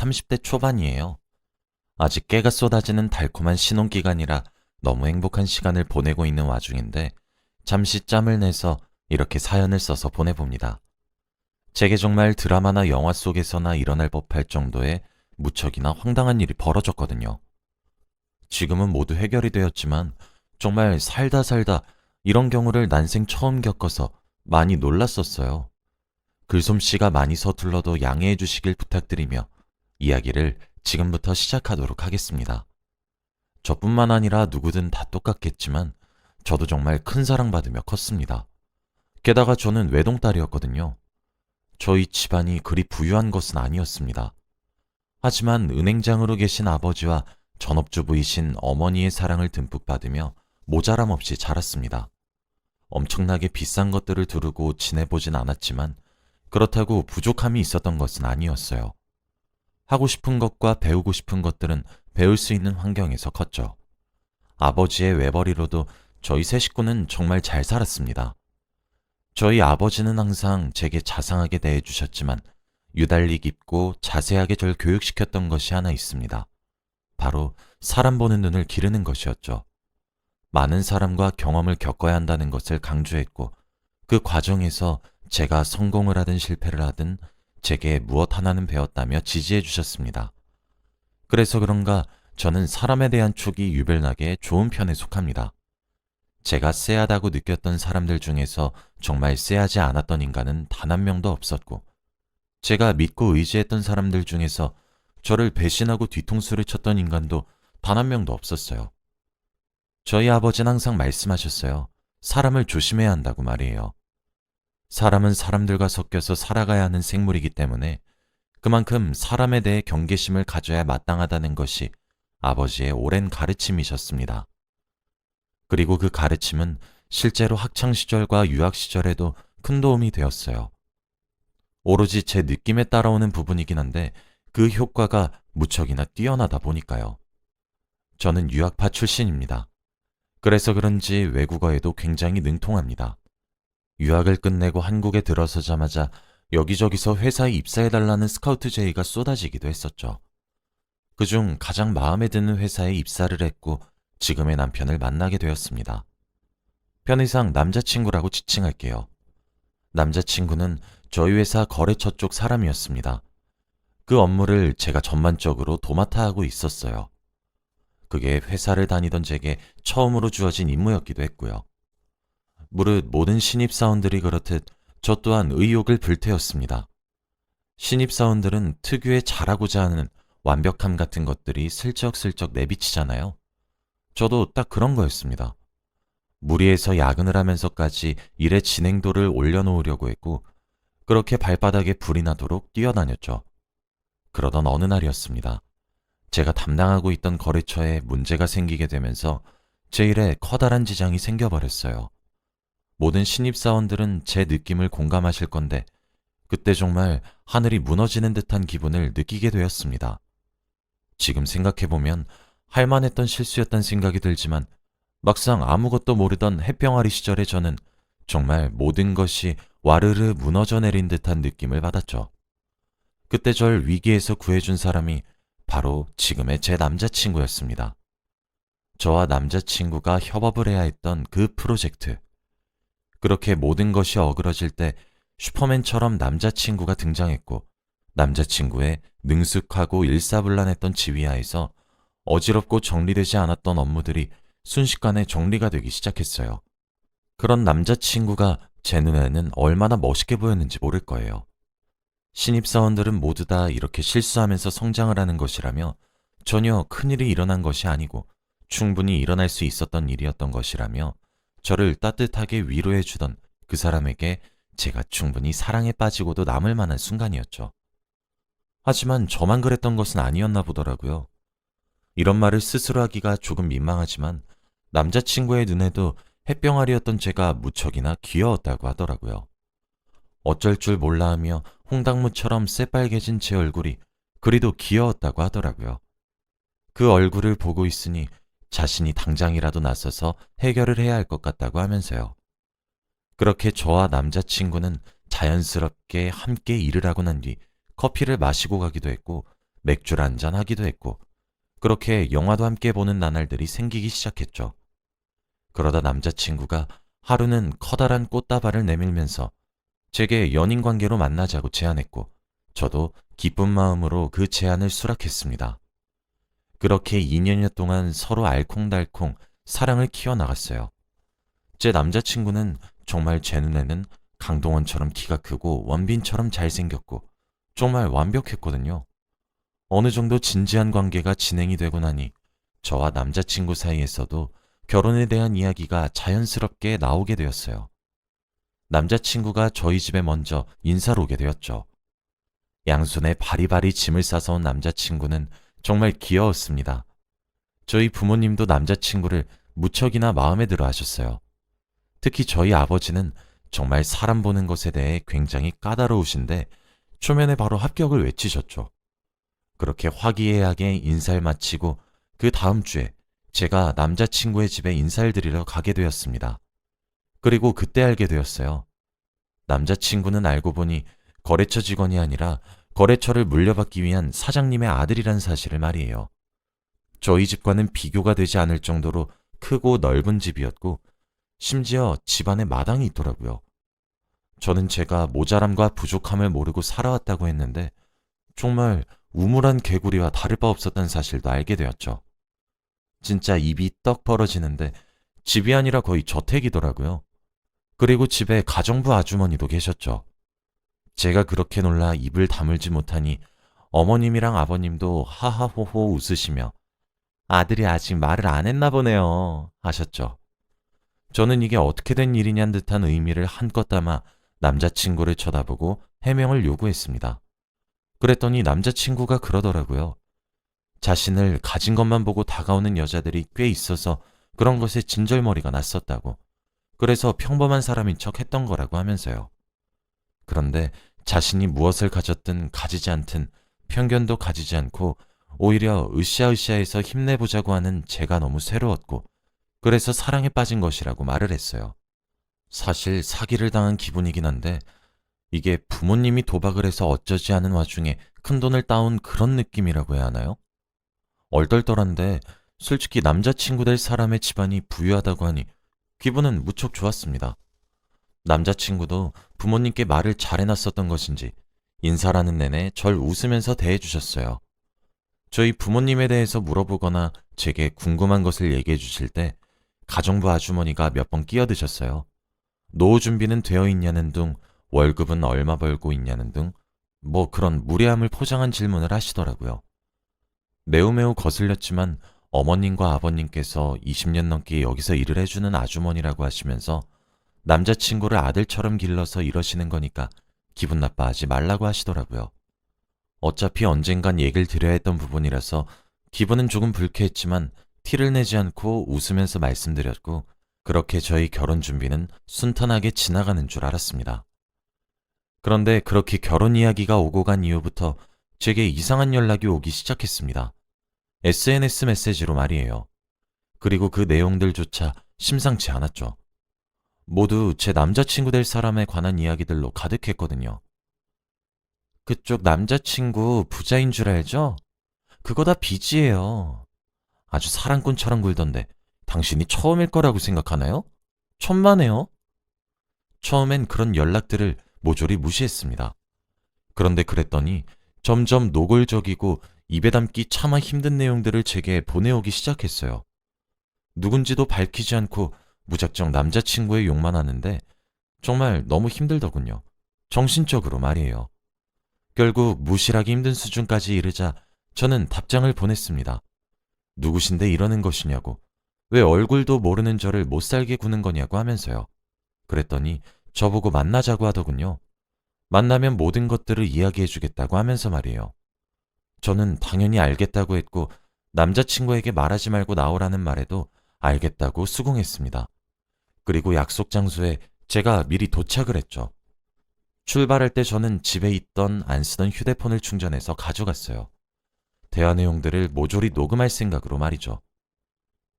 30대 초반이에요. 아직 깨가 쏟아지는 달콤한 신혼기간이라 너무 행복한 시간을 보내고 있는 와중인데 잠시 짬을 내서 이렇게 사연을 써서 보내봅니다. 제게 정말 드라마나 영화 속에서나 일어날 법할 정도의 무척이나 황당한 일이 벌어졌거든요. 지금은 모두 해결이 되었지만 정말 살다 살다 이런 경우를 난생 처음 겪어서 많이 놀랐었어요. 글솜씨가 많이 서툴러도 양해해 주시길 부탁드리며 이야기를 지금부터 시작하도록 하겠습니다. 저뿐만 아니라 누구든 다 똑같겠지만 저도 정말 큰 사랑받으며 컸습니다. 게다가 저는 외동딸이었거든요. 저희 집안이 그리 부유한 것은 아니었습니다. 하지만 은행장으로 계신 아버지와 전업주부이신 어머니의 사랑을 듬뿍 받으며 모자람 없이 자랐습니다. 엄청나게 비싼 것들을 두르고 지내보진 않았지만 그렇다고 부족함이 있었던 것은 아니었어요. 하고 싶은 것과 배우고 싶은 것들은 배울 수 있는 환경에서 컸죠. 아버지의 외벌이로도 저희 세 식구는 정말 잘 살았습니다. 저희 아버지는 항상 제게 자상하게 대해주셨지만 유달리 깊고 자세하게 절 교육시켰던 것이 하나 있습니다. 바로 사람 보는 눈을 기르는 것이었죠. 많은 사람과 경험을 겪어야 한다는 것을 강조했고 그 과정에서 제가 성공을 하든 실패를 하든 제게 무엇 하나는 배웠다며 지지해 주셨습니다. 그래서 그런가 저는 사람에 대한 촉이 유별나게 좋은 편에 속합니다. 제가 쎄하다고 느꼈던 사람들 중에서 정말 쎄하지 않았던 인간은 단 한 명도 없었고 제가 믿고 의지했던 사람들 중에서 저를 배신하고 뒤통수를 쳤던 인간도 단 한 명도 없었어요. 저희 아버지는 항상 말씀하셨어요. 사람을 조심해야 한다고 말이에요. 사람은 사람들과 섞여서 살아가야 하는 생물이기 때문에 그만큼 사람에 대해 경계심을 가져야 마땅하다는 것이 아버지의 오랜 가르침이셨습니다. 그리고 그 가르침은 실제로 학창시절과 유학시절에도 큰 도움이 되었어요. 오로지 제 느낌에 따라오는 부분이긴 한데 그 효과가 무척이나 뛰어나다 보니까요. 저는 유학파 출신입니다. 그래서 그런지 외국어에도 굉장히 능통합니다. 유학을 끝내고 한국에 들어서자마자 여기저기서 회사에 입사해달라는 스카우트 제의가 쏟아지기도 했었죠. 그중 가장 마음에 드는 회사에 입사를 했고 지금의 남편을 만나게 되었습니다. 편의상 남자친구라고 지칭할게요. 남자친구는 저희 회사 거래처 쪽 사람이었습니다. 그 업무를 제가 전반적으로 도맡아 하고 있었어요. 그게 회사를 다니던 제게 처음으로 주어진 임무였기도 했고요. 무릇 모든 신입사원들이 그렇듯 저 또한 의욕을 불태웠습니다. 신입사원들은 특유의 잘하고자 하는 완벽함 같은 것들이 슬쩍슬쩍 내비치잖아요. 저도 딱 그런 거였습니다. 무리해서 야근을 하면서까지 일의 진행도를 올려놓으려고 했고 그렇게 발바닥에 불이 나도록 뛰어다녔죠. 그러던 어느 날이었습니다. 제가 담당하고 있던 거래처에 문제가 생기게 되면서 제 일에 커다란 지장이 생겨버렸어요. 모든 신입사원들은 제 느낌을 공감하실 건데 그때 정말 하늘이 무너지는 듯한 기분을 느끼게 되었습니다. 지금 생각해보면 할만했던 실수였단 생각이 들지만 막상 아무것도 모르던 햇병아리 시절의 저는 정말 모든 것이 와르르 무너져 내린 듯한 느낌을 받았죠. 그때 절 위기에서 구해준 사람이 바로 지금의 제 남자친구였습니다. 저와 남자친구가 협업을 해야 했던 그 프로젝트. 그렇게 모든 것이 어그러질 때 슈퍼맨처럼 남자친구가 등장했고 남자친구의 능숙하고 일사불란했던 지휘하에서 어지럽고 정리되지 않았던 업무들이 순식간에 정리가 되기 시작했어요. 그런 남자친구가 제 눈에는 얼마나 멋있게 보였는지 모를 거예요. 신입사원들은 모두 다 이렇게 실수하면서 성장을 하는 것이라며 전혀 큰일이 일어난 것이 아니고 충분히 일어날 수 있었던 일이었던 것이라며 저를 따뜻하게 위로해 주던 그 사람에게 제가 충분히 사랑에 빠지고도 남을 만한 순간이었죠. 하지만 저만 그랬던 것은 아니었나 보더라고요. 이런 말을 스스로 하기가 조금 민망하지만 남자친구의 눈에도 햇병아리였던 제가 무척이나 귀여웠다고 하더라고요. 어쩔 줄 몰라 하며 홍당무처럼 새빨개진 제 얼굴이 그리도 귀여웠다고 하더라고요. 그 얼굴을 보고 있으니 자신이 당장이라도 나서서 해결을 해야 할 것 같다고 하면서요. 그렇게 저와 남자친구는 자연스럽게 함께 일을 하고 난 뒤 커피를 마시고 가기도 했고 맥주를 한잔 하기도 했고, 그렇게 영화도 함께 보는 나날들이 생기기 시작했죠. 그러다 남자친구가 하루는 커다란 꽃다발을 내밀면서 제게 연인 관계로 만나자고 제안했고, 저도 기쁜 마음으로 그 제안을 수락했습니다. 그렇게 2년여 동안 서로 알콩달콩 사랑을 키워나갔어요. 제 남자친구는 정말 제 눈에는 강동원처럼 키가 크고 원빈처럼 잘생겼고 정말 완벽했거든요. 어느 정도 진지한 관계가 진행이 되고 나니 저와 남자친구 사이에서도 결혼에 대한 이야기가 자연스럽게 나오게 되었어요. 남자친구가 저희 집에 먼저 인사로 오게 되었죠. 양손에 바리바리 짐을 싸서 온 남자친구는 정말 귀여웠습니다. 저희 부모님도 남자친구를 무척이나 마음에 들어 하셨어요. 특히 저희 아버지는 정말 사람 보는 것에 대해 굉장히 까다로우신데 초면에 바로 합격을 외치셨죠. 그렇게 화기애애하게 인사를 마치고 그 다음 주에 제가 남자친구의 집에 인사를 드리러 가게 되었습니다. 그리고 그때 알게 되었어요. 남자친구는 알고 보니 거래처 직원이 아니라 거래처를 물려받기 위한 사장님의 아들이란 사실을 말이에요. 저희 집과는 비교가 되지 않을 정도로 크고 넓은 집이었고 심지어 집안에 마당이 있더라고요. 저는 제가 모자람과 부족함을 모르고 살아왔다고 했는데 정말 우물한 개구리와 다를 바 없었다는 사실도 알게 되었죠. 진짜 입이 떡 벌어지는데 집이 아니라 거의 저택이더라고요. 그리고 집에 가정부 아주머니도 계셨죠. 제가 그렇게 놀라 입을 다물지 못하니 어머님이랑 아버님도 하하호호 웃으시며 아들이 아직 말을 안 했나 보네요 하셨죠. 저는 이게 어떻게 된 일이냔 듯한 의미를 한껏 담아 남자친구를 쳐다보고 해명을 요구했습니다. 그랬더니 남자친구가 그러더라고요. 자신을 가진 것만 보고 다가오는 여자들이 꽤 있어서 그런 것에 진절머리가 났었다고. 그래서 평범한 사람인 척 했던 거라고 하면서요. 그런데 자신이 무엇을 가졌든 가지지 않든 편견도 가지지 않고 오히려 으쌰으쌰해서 힘내보자고 하는 제가 너무 새로웠고 그래서 사랑에 빠진 것이라고 말을 했어요. 사실 사기를 당한 기분이긴 한데 이게 부모님이 도박을 해서 어쩌지 않은 와중에 큰돈을 따온 그런 느낌이라고 해야 하나요? 얼떨떨한데 솔직히 남자친구 될 사람의 집안이 부유하다고 하니 기분은 무척 좋았습니다. 남자친구도 부모님께 말을 잘 해놨었던 것인지 인사라는 내내 절 웃으면서 대해주셨어요. 저희 부모님에 대해서 물어보거나 제게 궁금한 것을 얘기해 주실 때 가정부 아주머니가 몇 번 끼어드셨어요. 노후 준비는 되어 있냐는 둥, 월급은 얼마 벌고 있냐는 둥, 뭐 그런 무례함을 포장한 질문을 하시더라고요. 매우 거슬렸지만 어머님과 아버님께서 20년 넘게 여기서 일을 해주는 아주머니라고 하시면서 남자친구를 아들처럼 길러서 이러시는 거니까 기분 나빠하지 말라고 하시더라고요. 어차피 언젠간 얘기를 드려야 했던 부분이라서 기분은 조금 불쾌했지만 티를 내지 않고 웃으면서 말씀드렸고 그렇게 저희 결혼 준비는 순탄하게 지나가는 줄 알았습니다. 그런데 그렇게 결혼 이야기가 오고 간 이후부터 제게 이상한 연락이 오기 시작했습니다. SNS 메시지로 말이에요. 그리고 그 내용들조차 심상치 않았죠. 모두 제 남자친구 될 사람에 관한 이야기들로 가득했거든요. 그쪽 남자친구 부자인 줄 알죠? 그거 다 빚이에요. 아주 사랑꾼처럼 굴던데 당신이 처음일 거라고 생각하나요? 천만에요. 처음엔 그런 연락들을 모조리 무시했습니다. 그런데 그랬더니 점점 노골적이고 입에 담기 차마 힘든 내용들을 제게 보내오기 시작했어요. 누군지도 밝히지 않고 무작정 남자친구의 욕만 하는데 정말 너무 힘들더군요. 정신적으로 말이에요. 결국 무시하기 힘든 수준까지 이르자 저는 답장을 보냈습니다. 누구신데 이러는 것이냐고, 왜 얼굴도 모르는 저를 못살게 구는 거냐고 하면서요. 그랬더니 저보고 만나자고 하더군요. 만나면 모든 것들을 이야기해주겠다고 하면서 말이에요. 저는 당연히 알겠다고 했고 남자친구에게 말하지 말고 나오라는 말에도 알겠다고 수긍했습니다. 그리고 약속 장소에 제가 미리 도착을 했죠. 출발할 때 저는 집에 있던 안 쓰던 휴대폰을 충전해서 가져갔어요. 대화 내용들을 모조리 녹음할 생각으로 말이죠.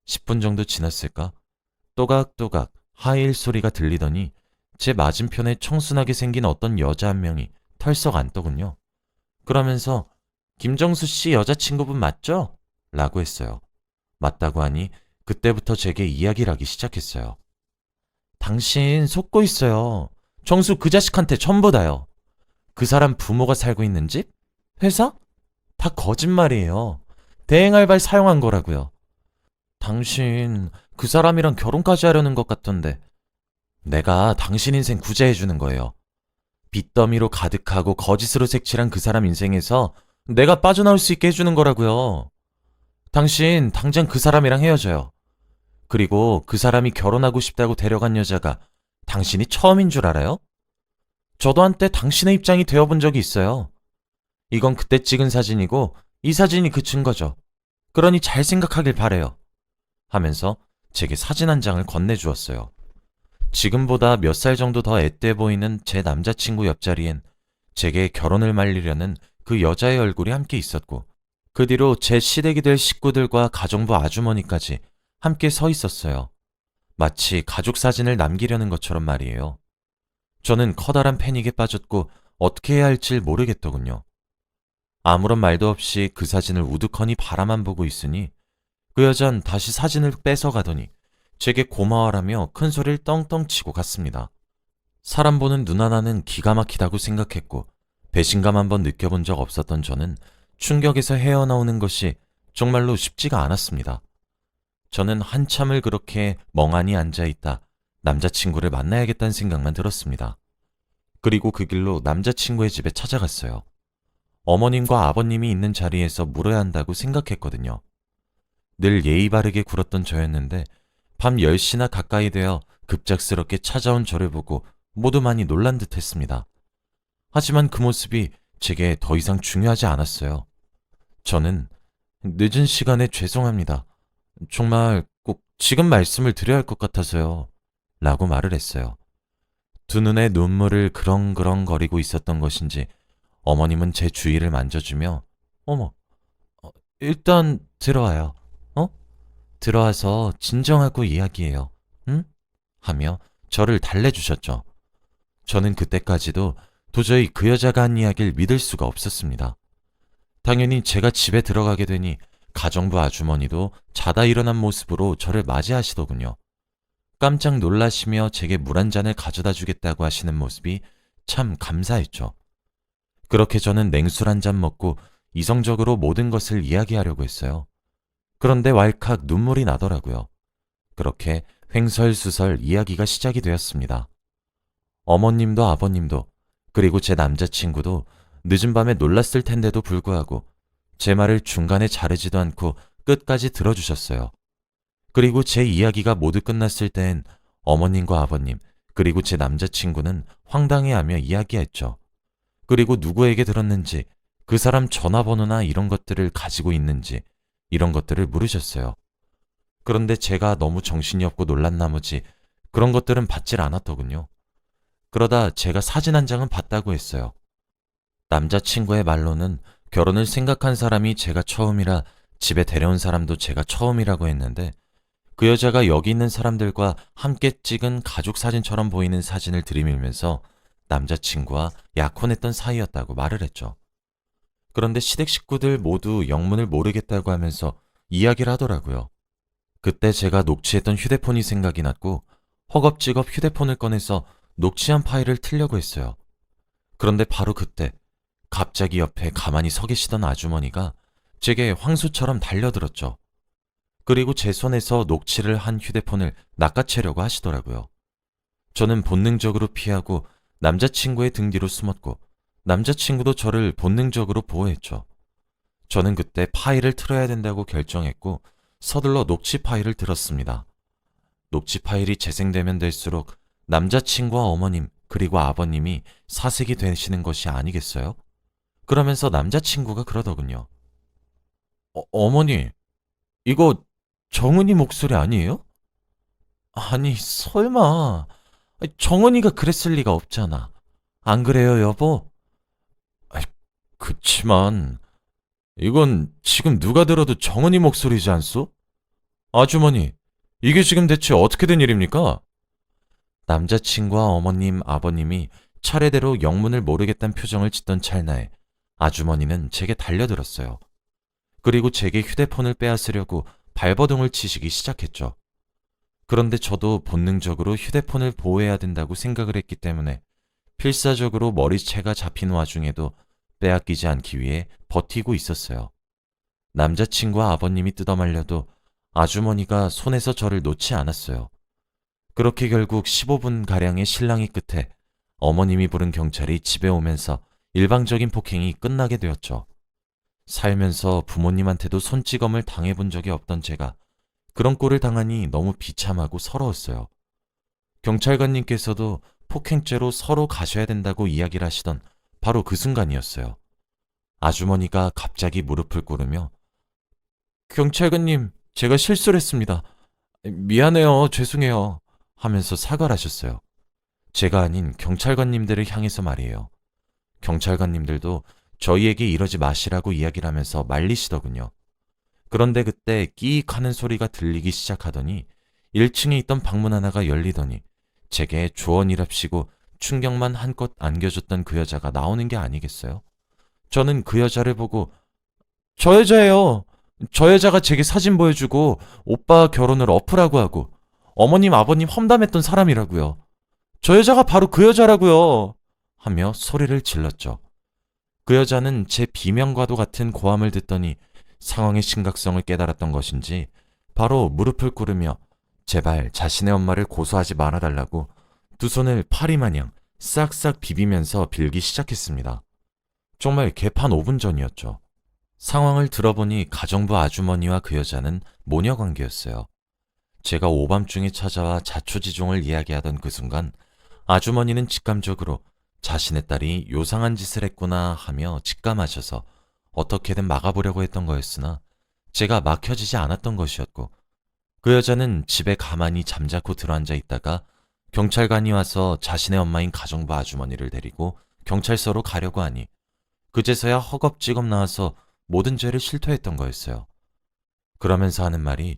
10분 정도 지났을까? 또각또각 하이힐 소리가 들리더니 제 맞은편에 청순하게 생긴 어떤 여자 한 명이 털썩 앉더군요. 그러면서 김정수 씨 여자친구분 맞죠? 라고 했어요. 맞다고 하니 그때부터 제게 이야기를 하기 시작했어요. 당신 속고 있어요. 정수 그 자식한테 전부 다요. 그 사람 부모가 살고 있는 집? 회사? 다 거짓말이에요. 대행알바를 사용한 거라고요. 당신 그 사람이랑 결혼까지 하려는 것 같던데. 내가 당신 인생 구제해주는 거예요. 빚더미로 가득하고 거짓으로 색칠한 그 사람 인생에서 내가 빠져나올 수 있게 해주는 거라고요. 당신 당장 그 사람이랑 헤어져요. 그리고 그 사람이 결혼하고 싶다고 데려간 여자가 당신이 처음인 줄 알아요? 저도 한때 당신의 입장이 되어본 적이 있어요. 이건 그때 찍은 사진이고 이 사진이 그 증거죠. 그러니 잘 생각하길 바래요. 하면서 제게 사진 한 장을 건네주었어요. 지금보다 몇 살 정도 더 앳돼 보이는 제 남자친구 옆자리엔 제게 결혼을 말리려는 그 여자의 얼굴이 함께 있었고, 그 뒤로 제 시댁이 될 식구들과 가정부 아주머니까지 함께 서 있었어요. 마치 가족 사진을 남기려는 것처럼 말이에요. 저는 커다란 패닉에 빠졌고 어떻게 해야 할지 모르겠더군요. 아무런 말도 없이 그 사진을 우두커니 바라만 보고 있으니 그 여잔 다시 사진을 뺏어가더니 제게 고마워라며 큰 소리를 떵떵 치고 갔습니다. 사람 보는 눈 하나는 기가 막히다고 생각했고 배신감 한번 느껴본 적 없었던 저는 충격에서 헤어나오는 것이 정말로 쉽지가 않았습니다. 저는 한참을 그렇게 멍하니 앉아있다 남자친구를 만나야겠다는 생각만 들었습니다. 그리고 그 길로 남자친구의 집에 찾아갔어요. 어머님과 아버님이 있는 자리에서 물어야 한다고 생각했거든요. 늘 예의 바르게 굴었던 저였는데 밤 10시나 가까이 되어 급작스럽게 찾아온 저를 보고 모두 많이 놀란 듯 했습니다. 하지만 그 모습이 제게 더 이상 중요하지 않았어요. 저는 늦은 시간에 죄송합니다. 정말 꼭 지금 말씀을 드려야 할 것 같아서요. 라고 말을 했어요. 두 눈에 눈물을 그렁그렁거리고 있었던 것인지 어머님은 제 주위를 만져주며 어머, 일단 들어와요. 들어와서 진정하고 이야기해요. 응? 하며 저를 달래주셨죠. 저는 그때까지도 도저히 그 여자가 한 이야기를 믿을 수가 없었습니다. 당연히 제가 집에 들어가게 되니 가정부 아주머니도 자다 일어난 모습으로 저를 맞이하시더군요. 깜짝 놀라시며 제게 물 한 잔을 가져다 주겠다고 하시는 모습이 참 감사했죠. 그렇게 저는 냉술 한 잔 먹고 이성적으로 모든 것을 이야기하려고 했어요. 그런데 왈칵 눈물이 나더라고요. 그렇게 횡설수설 이야기가 시작이 되었습니다. 어머님도 아버님도 그리고 제 남자친구도 늦은 밤에 놀랐을 텐데도 불구하고 제 말을 중간에 자르지도 않고 끝까지 들어주셨어요. 그리고 제 이야기가 모두 끝났을 땐 어머님과 아버님 그리고 제 남자친구는 황당해하며 이야기했죠. 그리고 누구에게 들었는지 그 사람 전화번호나 이런 것들을 가지고 있는지 이런 것들을 물으셨어요. 그런데 제가 너무 정신이 없고 놀란 나머지 그런 것들은 받질 않았더군요. 그러다 제가 사진 한 장은 봤다고 했어요. 남자친구의 말로는 결혼을 생각한 사람이 제가 처음이라 집에 데려온 사람도 제가 처음이라고 했는데 그 여자가 여기 있는 사람들과 함께 찍은 가족 사진처럼 보이는 사진을 들이밀면서 남자친구와 약혼했던 사이였다고 말을 했죠. 그런데 시댁 식구들 모두 영문을 모르겠다고 하면서 이야기를 하더라고요. 그때 제가 녹취했던 휴대폰이 생각이 났고 허겁지겁 휴대폰을 꺼내서 녹취한 파일을 틀려고 했어요. 그런데 바로 그때 갑자기 옆에 가만히 서 계시던 아주머니가 제게 황소처럼 달려들었죠. 그리고 제 손에서 녹취를 한 휴대폰을 낚아채려고 하시더라고요. 저는 본능적으로 피하고 남자친구의 등 뒤로 숨었고 남자친구도 저를 본능적으로 보호했죠. 저는 그때 파일을 틀어야 된다고 결정했고 서둘러 녹취 파일을 들었습니다. 녹취 파일이 재생되면 될수록 남자친구와 어머님 그리고 아버님이 사색이 되시는 것이 아니겠어요? 그러면서 남자친구가 그러더군요. 어머니, 이거 정은이 목소리 아니에요? 아니, 설마. 정은이가 그랬을 리가 없잖아. 안 그래요, 여보? 그치만 이건 지금 누가 들어도 정은이 목소리지 않소? 아주머니, 이게 지금 대체 어떻게 된 일입니까? 남자친구와 어머님, 아버님이 차례대로 영문을 모르겠다는 표정을 짓던 찰나에 아주머니는 제게 달려들었어요. 그리고 제게 휴대폰을 빼앗으려고 발버둥을 치시기 시작했죠. 그런데 저도 본능적으로 휴대폰을 보호해야 된다고 생각을 했기 때문에 필사적으로 머리채가 잡힌 와중에도 빼앗기지 않기 위해 버티고 있었어요. 남자친구와 아버님이 뜯어말려도 아주머니가 손에서 저를 놓지 않았어요. 그렇게 결국 15분가량의 실랑이 끝에 어머님이 부른 경찰이 집에 오면서 일방적인 폭행이 끝나게 되었죠. 살면서 부모님한테도 손찌검을 당해본 적이 없던 제가 그런 꼴을 당하니 너무 비참하고 서러웠어요. 경찰관님께서도 폭행죄로 서로 가셔야 된다고 이야기를 하시던 바로 그 순간이었어요. 아주머니가 갑자기 무릎을 꿇으며 경찰관님, 제가 실수를 했습니다. 미안해요, 죄송해요 하면서 사과를 하셨어요. 제가 아닌 경찰관님들을 향해서 말이에요. 경찰관님들도 저희에게 이러지 마시라고 이야기를 하면서 말리시더군요. 그런데 그때 끼익 하는 소리가 들리기 시작하더니 1층에 있던 방문 하나가 열리더니 제게 조언이랍시고 충격만 한껏 안겨줬던 그 여자가 나오는 게 아니겠어요? 저는 그 여자를 보고 저 여자예요. 저 여자가 제게 사진 보여주고 오빠 결혼을 엎으라고 하고 어머님 아버님 험담했던 사람이라고요. 저 여자가 바로 그 여자라고요. 하며 소리를 질렀죠. 그 여자는 제 비명과도 같은 고함을 듣더니 상황의 심각성을 깨달았던 것인지 바로 무릎을 꿇으며 제발 자신의 엄마를 고소하지 말아달라고 두 손을 파리마냥 싹싹 비비면서 빌기 시작했습니다. 정말 개판 5분 전이었죠. 상황을 들어보니 가정부 아주머니와 그 여자는 모녀 관계였어요. 제가 오밤중에 찾아와 자초지종을 이야기하던 그 순간 아주머니는 직감적으로 자신의 딸이 요상한 짓을 했구나 하며 직감하셔서 어떻게든 막아보려고 했던 거였으나 제가 막혀지지 않았던 것이었고 그 여자는 집에 가만히 잠자코 들어앉아 있다가 경찰관이 와서 자신의 엄마인 가정부 아주머니를 데리고 경찰서로 가려고 하니 그제서야 허겁지겁 나와서 모든 죄를 실토했던 거였어요. 그러면서 하는 말이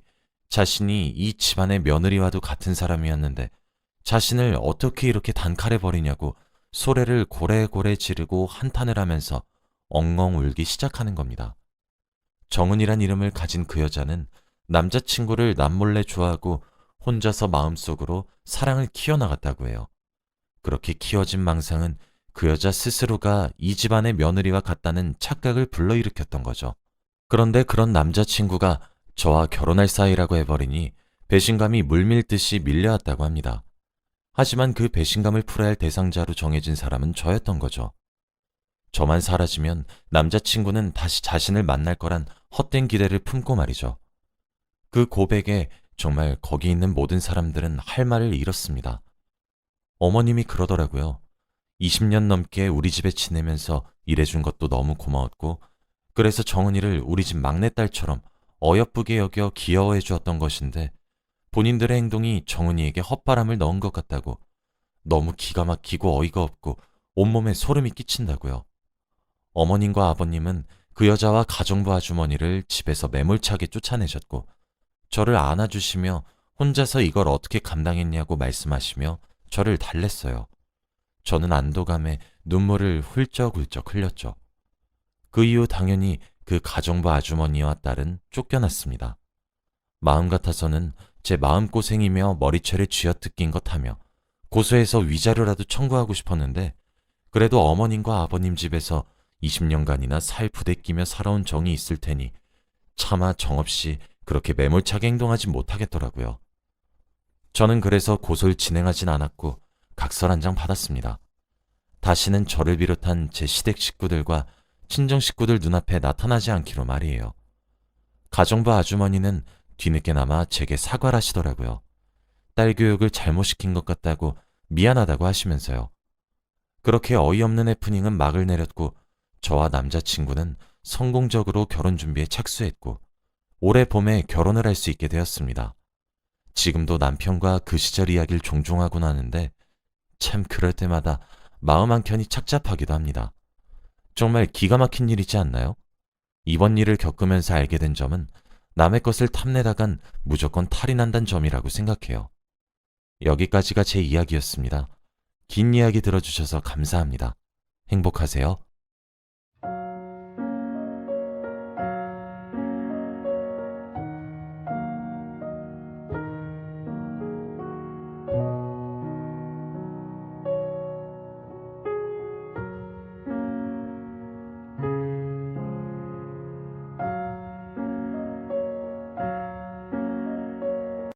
자신이 이 집안의 며느리와도 같은 사람이었는데 자신을 어떻게 이렇게 단칼에 버리냐고 소리를 고래고래 지르고 한탄을 하면서 엉엉 울기 시작하는 겁니다. 정은이란 이름을 가진 그 여자는 남자친구를 남몰래 좋아하고 혼자서 마음속으로 사랑을 키워나갔다고 해요. 그렇게 키워진 망상은 그 여자 스스로가 이 집안의 며느리와 같다는 착각을 불러일으켰던 거죠. 그런데 그런 남자친구가 저와 결혼할 사이라고 해버리니 배신감이 물밀듯이 밀려왔다고 합니다. 하지만 그 배신감을 풀어야 할 대상자로 정해진 사람은 저였던 거죠. 저만 사라지면 남자친구는 다시 자신을 만날 거란 헛된 기대를 품고 말이죠. 그 고백에 정말 거기 있는 모든 사람들은 할 말을 잃었습니다. 어머님이 그러더라고요. 20년 넘게 우리 집에 지내면서 일해준 것도 너무 고마웠고 그래서 정은이를 우리 집 막내딸처럼 어여쁘게 여겨 귀여워해 주었던 것인데 본인들의 행동이 정은이에게 헛바람을 넣은 것 같다고 너무 기가 막히고 어이가 없고 온몸에 소름이 끼친다고요. 어머님과 아버님은 그 여자와 가정부 아주머니를 집에서 매몰차게 쫓아내셨고 저를 안아주시며 혼자서 이걸 어떻게 감당했냐고 말씀하시며 저를 달랬어요. 저는 안도감에 눈물을 훌쩍훌쩍 흘렸죠. 그 이후 당연히 그 가정부 아주머니와 딸은 쫓겨났습니다. 마음 같아서는 제 마음고생이며 머리채를 쥐어뜯긴 것 하며 고소해서 위자료라도 청구하고 싶었는데 그래도 어머님과 아버님 집에서 20년간이나 살 부대끼며 살아온 정이 있을 테니 차마 정없이 그렇게 매몰차게 행동하지 못하겠더라고요. 저는 그래서 고소를 진행하진 않았고 각서 한 장 받았습니다. 다시는 저를 비롯한 제 시댁 식구들과 친정 식구들 눈앞에 나타나지 않기로 말이에요. 가정부 아주머니는 뒤늦게나마 제게 사과를 하시더라고요. 딸 교육을 잘못시킨 것 같다고 미안하다고 하시면서요. 그렇게 어이없는 해프닝은 막을 내렸고 저와 남자친구는 성공적으로 결혼 준비에 착수했고 올해 봄에 결혼을 할 수 있게 되었습니다. 지금도 남편과 그 시절 이야기를 종종 하곤 하는데 참 그럴 때마다 마음 한켠이 착잡하기도 합니다. 정말 기가 막힌 일이지 않나요? 이번 일을 겪으면서 알게 된 점은 남의 것을 탐내다간 무조건 탈이 난다는 점이라고 생각해요. 여기까지가 제 이야기였습니다. 긴 이야기 들어주셔서 감사합니다. 행복하세요.